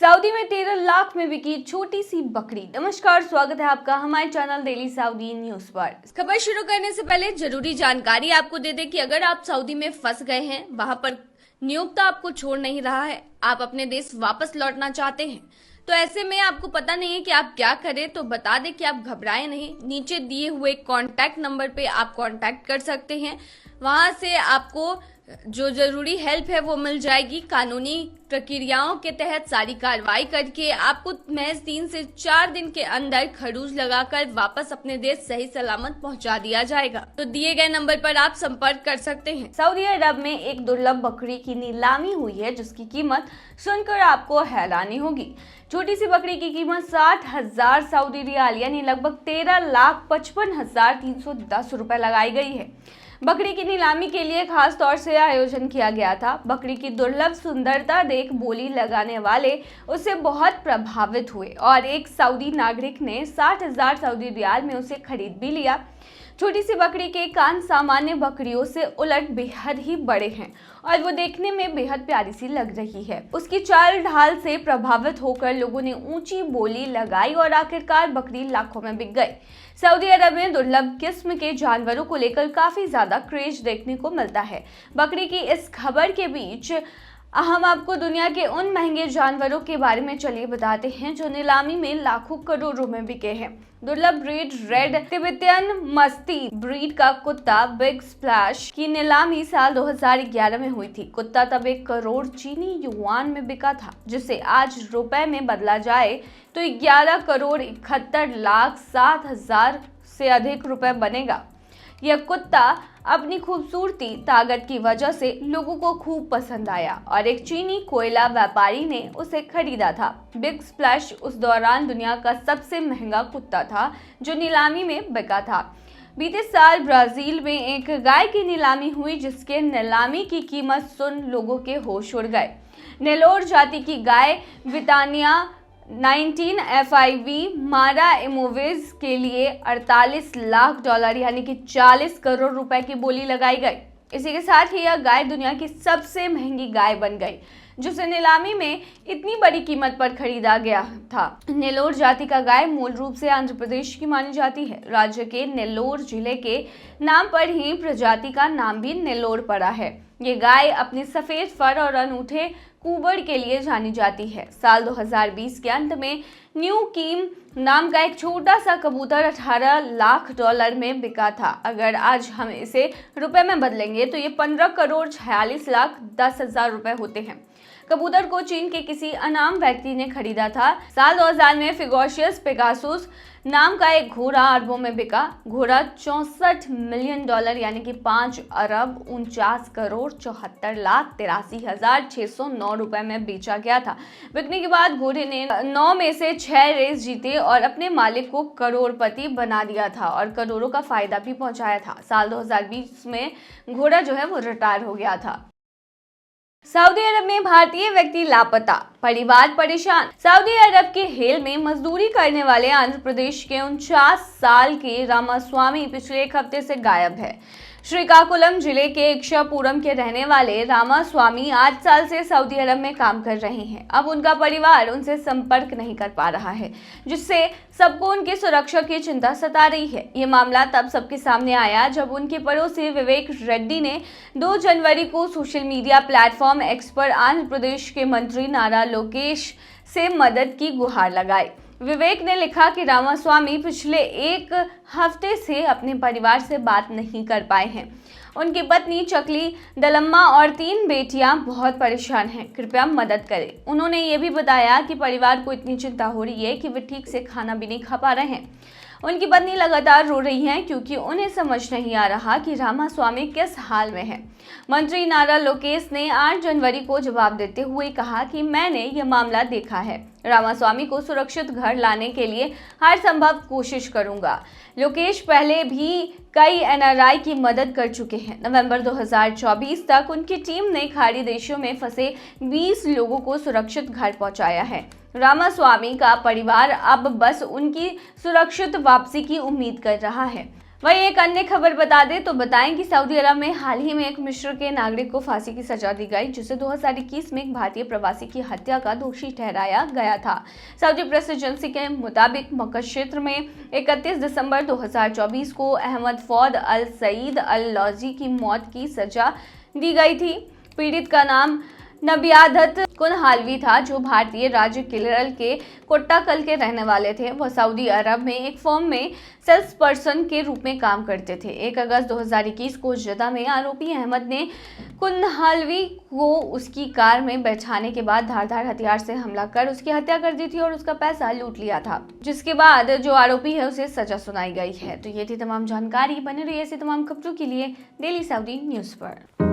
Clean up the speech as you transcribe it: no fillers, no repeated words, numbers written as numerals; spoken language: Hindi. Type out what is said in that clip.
सऊदी में 13 लाख में बिकी छोटी सी बकरी। नमस्कार, स्वागत है आपका हमारे चैनल डेली सऊदी न्यूज पर। खबर शुरू करने से पहले जरूरी जानकारी आपको दे दें कि अगर आप सऊदी में फंस गए हैं, वहां पर नियोक्ता आपको छोड़ नहीं रहा है, आप अपने देश वापस लौटना चाहते हैं, तो ऐसे में आपको पता नहीं है कि आप क्या करें, तो बता दें कि आप घबराएं नहीं। नीचे दिए हुए कॉन्टैक्ट नंबर पे आप कॉन्टैक्ट कर सकते हैं। वहां से आपको जो जरूरी हेल्प है वो मिल जाएगी। कानूनी प्रक्रियाओं के तहत सारी कार्रवाई करके आपको महज 3 से 4 दिन के अंदर खरूज लगाकर वापस अपने देश सही सलामत पहुंचा दिया जाएगा। तो दिए गए नंबर पर आप संपर्क कर सकते हैं। सऊदी अरब में एक दुर्लभ बकरी की नीलामी हुई है, जिसकी कीमत सुनकर आपको हैरानी होगी। छोटी सी बकरी की कीमत 60,000 सऊदी रियाल यानी लगभग 13,55,310 रुपए लगाई गई है। बकरी की नीलामी के लिए खास तौर से आयोजन किया गया था। बकरी की दुर्लभ सुंदरता देख बोली लगाने वाले उससे बहुत प्रभावित हुए और एक सऊदी नागरिक ने 60,000 सऊदी रियाल में उसे खरीद भी लिया। छोटी सी बकरी के कान सामान्य बकरियों से उलट बेहद ही बड़े हैं और वो देखने में बेहद प्यारी सी लग रही है। उसकी चाल ढाल से प्रभावित होकर लोगों ने ऊंची बोली लगाई और आखिरकार बकरी लाखों में बिक गई। सऊदी अरब में दुर्लभ किस्म के जानवरों को लेकर काफी ज्यादा क्रेज देखने को मिलता है। बकरी की इस खबर के बीच हम आपको दुनिया के उन महंगे जानवरों के बारे में चलिए बताते हैं जो नीलामी में लाखों करोड़ों में बिके हैं। दुर्लभ ब्रीड रेड तिब्बतियन मस्ती ब्रीड का कुत्ता बिग स्प्लैश की नीलामी साल 2011 में हुई थी। कुत्ता तब 1 करोड़ चीनी युआन में बिका था, जिसे आज रुपए में बदला जाए तो 11,71,07,000 से अधिक रुपए बनेगा। यह कुत्ता अपनी खूबसूरती ताकत की वजह से लोगों को खूब पसंद आया और एक चीनी कोयला व्यापारी ने उसे खरीदा था। बिग स्प्लैश उस दौरान दुनिया का सबसे महंगा कुत्ता था जो नीलामी में बिका था। बीते साल ब्राजील में एक गाय की नीलामी हुई, जिसके नीलामी की कीमत सुन लोगों के होश उड़ गए। नेलोर जाति की गाय वितानिया 19 FIV मारा इमोविज के लिए 48 लाख डॉलर यानी कि 40 करोड़ रुपए की बोली लगाई गई। इसी के साथ ही यह गाय दुनिया की सबसे महंगी गाय बन गई, जिसे नीलामी में इतनी बड़ी कीमत पर खरीदा गया था। नेलोर जाति का गाय मूल रूप से आंध्र प्रदेश की मानी जाती है। राज्य के नेल्लोर जिले के नाम पर ही प्रजाति का नाम भी नेल्लोर पड़ा है। ये गाय अपने सफेद फर और अनूठे कुबड़ के लिए जानी जाती है। साल 2020 के अंत में न्यू कीम नाम का एक छोटा सा कबूतर 18 लाख डॉलर में बिका था। अगर आज हम इसे रुपए में बदलेंगे तो ये 15 करोड़ 46 लाख 10,000 रुपए होते हैं। कबूतर को चीन के किसी अनाम व्यक्ति ने खरीदा था। साल 2000 में फिगोशियस पेगासुस नाम का एक घोड़ा अरबों में बिका। घोड़ा 64 मिलियन डॉलर यानी कि 5 अरब 49 करोड़ 74 लाख 83,609 रुपए में बेचा गया था। बिकने के बाद घोड़े ने 9 में से 6 रेस जीते और अपने मालिक को करोड़पति बना दिया था और करोड़ों का फायदा भी पहुंचाया था। साल 2020 में घोड़ा जो है वो रिटायर हो गया था। सऊदी अरब में भारतीय व्यक्ति लापता, परिवार परेशान। सऊदी अरब के हेल में मजदूरी करने वाले आंध्र प्रदेश के 49 साल के रामास्वामी पिछले 1 हफ्ते से गायब है। श्रीकाकुलम जिले के इक्षापुरम के रहने वाले रामास्वामी 8 साल से सऊदी अरब में काम कर रहे हैं। अब उनका परिवार उनसे संपर्क नहीं कर पा रहा है, जिससे सबको उनकी सुरक्षा की चिंता सता रही है। ये मामला तब सबके सामने आया जब उनके पड़ोसी विवेक रेड्डी ने 2 जनवरी को सोशल मीडिया प्लेटफॉर्म एक्स पर आंध्र प्रदेश के मंत्री नारा लोकेश से मदद की गुहार लगाई। विवेक ने लिखा कि रामास्वामी पिछले 1 हफ्ते से अपने परिवार से बात नहीं कर पाए हैं। उनकी पत्नी चकली दलम्मा और 3 बेटियां बहुत परेशान हैं, कृपया मदद करें। उन्होंने ये भी बताया कि परिवार को इतनी चिंता हो रही है कि वे ठीक से खाना भी नहीं खा पा रहे हैं। उनकी पत्नी लगातार रो रही हैं क्योंकि उन्हें समझ नहीं आ रहा कि रामास्वामी किस हाल में है। मंत्री नारा लोकेश ने 8 जनवरी को जवाब देते हुए कहा कि मैंने यह मामला देखा है। रामास्वामी को सुरक्षित घर लाने के लिए हर संभव कोशिश करूंगा। लोकेश पहले भी कई NRI की मदद कर चुके हैं। नवंबर 2024 तक उनकी टीम ने खाड़ी देशों में फंसे 20 लोगों को सुरक्षित घर पहुंचाया है। रामास्वामी का परिवार अब बस उनकी सुरक्षित वापसी की उम्मीद कर रहा है। वही एक अन्य खबर बता दें तो बताएं कि सऊदी अरब में हाल ही में एक मिस्र के नागरिक को फांसी की सजा दी गई, जिसे 2021 में एक भारतीय प्रवासी की हत्या का दोषी ठहराया गया था। सऊदी प्रेस एजेंसी के मुताबिक मक्का क्षेत्र में 31 दिसंबर 2024 को अहमद फौद अल सईद अल लौजी की मौत की सजा दी गई थी। पीड़ित का नाम नबियादत कुनहालवी था, जो भारतीय राज्य केरल के कोट्टाकल के रहने वाले थे। वह सऊदी अरब में एक फर्म में सेल्स पर्सन के रूप में काम करते थे। 1 अगस्त 2021 को जद्दा में आरोपी अहमद ने कुनहालवी को उसकी कार में बैठाने के बाद धारदार हथियार से हमला कर उसकी हत्या कर दी थी और उसका पैसा लूट लिया था, जिसके बाद जो आरोपी है उसे सजा सुनाई गई है। तो ये थी तमाम जानकारी। बने रहिए ऐसी तमाम खबरों के लिए डेली सऊदी न्यूज़ पर।